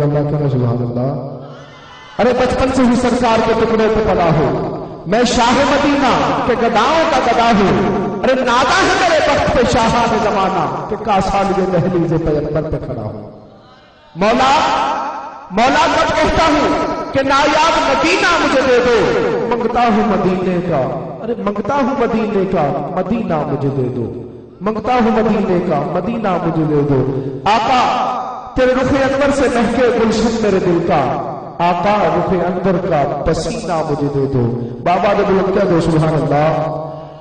اللہ کہنا سبحان اللہ۔ ارے بچپن سے ہی سرکار کے ٹکڑے پہ پلا ہو، میں شاہ مدینہ کے گداؤں کا گدا ہوں، ارے نادا ہے میرے وقت پہ شاہان زمانہ کہ کاسال یہ دہلیز پیغمبر پہ کھڑا ہوں۔ مولا مولا کب کہتا ہوں کہ نایاب مدینہ مجھے دے دو، منگتا ہوں مدینے کا، ارے منگتا ہوں مدینے کا مدینہ مجھے دے دو، منگتا ہوں مدینے کا مدینہ مجھے دے دو۔ آقا تیرے رخ انور سے مہکے گلشن میرے دل کا، آقا رخ انور کا پسینہ مجھے دے دو۔ بابا نے بلند کیا دو سبحان اللہ،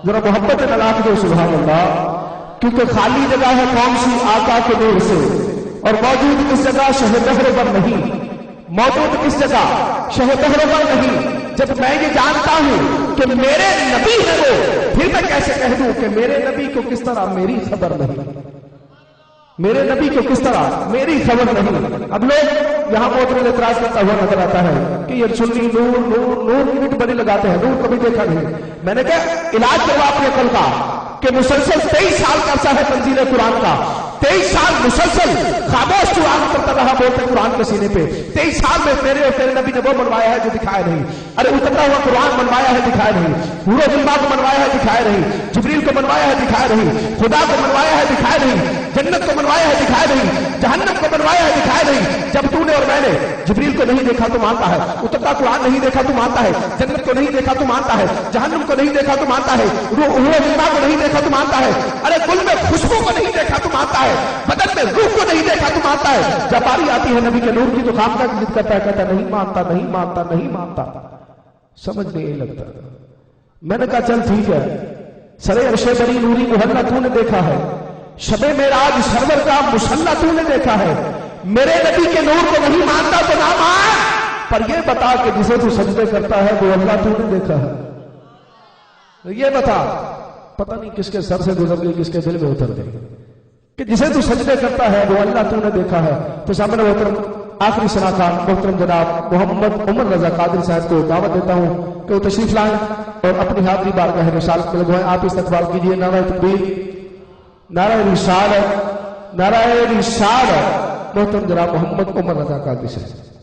ذرا محبت نلاک دو سبحان اللہ، کیونکہ خالی جگہ ہے کون سی آقا کے نور سے، اور موجود کس جگہ شہ بحر بر نہیں، موجود کس جگہ شہ بحر بر نہیں۔ جب میں یہ جانتا ہوں کہ میرے نبی ہے وہ، پھر میں کیسے کہہ دوں کہ میرے نبی کو کس طرح میری خبر نہیں، میرے نبی کو کس طرح میری خبر نہیں۔ اب لوگ یہاں موت اعتراض کرتا ہوا نظر آتا ہے کہ یہ سنی نور نور نور کی مٹ بڑی لگاتے ہیں، نور کبھی دیکھا نہیں۔ میں نے کہا علاج کروا اپنے عقل کا کہ مسلسل 23 سال کا عرصہ ہے تنزیل قرآن کا، 23 سال مسلسل خاموش قرآن کرتا رہا بولتے قرآن کے سینے پہ، 23 سال میں میرے اور تیرے نبی نے وہ منوایا ہے جو دکھایا نہیں۔ ارے اترتا ہوا قرآن منوایا ہے دکھایا نہیں، حور و غلمان کو منوایا ہے دکھایا نہیں، جبریل کو منوایا ہے دکھایا نہیں، خدا کو منوایا ہے دکھایا نہیں، جنت کو منوایا ہے دکھایا نہیں، جہنم کو منوایا ہے دکھایا نہیں۔ جب تو نے اور میں نے جبریل کو نہیں دیکھا تو مانتا ہے، اترتا قرآن نہیں دیکھا تو مانتا ہے، جنت کو نہیں دیکھا تو مانتا ہے، جہنم کو نہیں دیکھا تو مانتا ہے، حور و غلمان کو نہیں دیکھا تو مانتا ہے، ارے گل میں خوشبو کو نہیں دیکھا تو مانتا ہے، بدن میں روح کو نہیں دیکھا تو مانتا ہے۔ جب باری آتی ہے نبی کے نور کی تو خامخواہ کی ضد کرتا ہے، کہتا نہیں مانتا نہیں مانتا نہیں مانتا، سمجھ نہیں لگتا۔ میں نے کہا چل ٹھیک ہے، سرے عرش بری نوری محلہ تو نے دیکھا ہے، شب معراج سرور کا مصلی تو نے دیکھا ہے، میرے نبی کے نور کو نہیں مانتا تو نہ مان، پر یہ بتا کہ جسے تو سجدے کرتا ہے وہ اللہ تو نے دیکھا ہے۔ یہ بتا، پتہ نہیں کس کے سر سے گزر گئی کس کے دل میں اتر گئی کہ جسے تو سجدے کرتا ہے وہ اللہ تو نے دیکھا ہے۔ تو سامنے محترم آخری شناخان محترم جناب محمد عمر رضا قادری صاحب کو دعوت دیتا ہوں کہ وہ تشریف لائیں اور اپنی حاضری بارگاہ رسالت میں لگوائیں۔ آپ استقبال کیجیے، نعرہ تکبیر، نعرہ رسالت، نعرہ رسالت، محترم جناب محمد عمر رضا قادری صاحب۔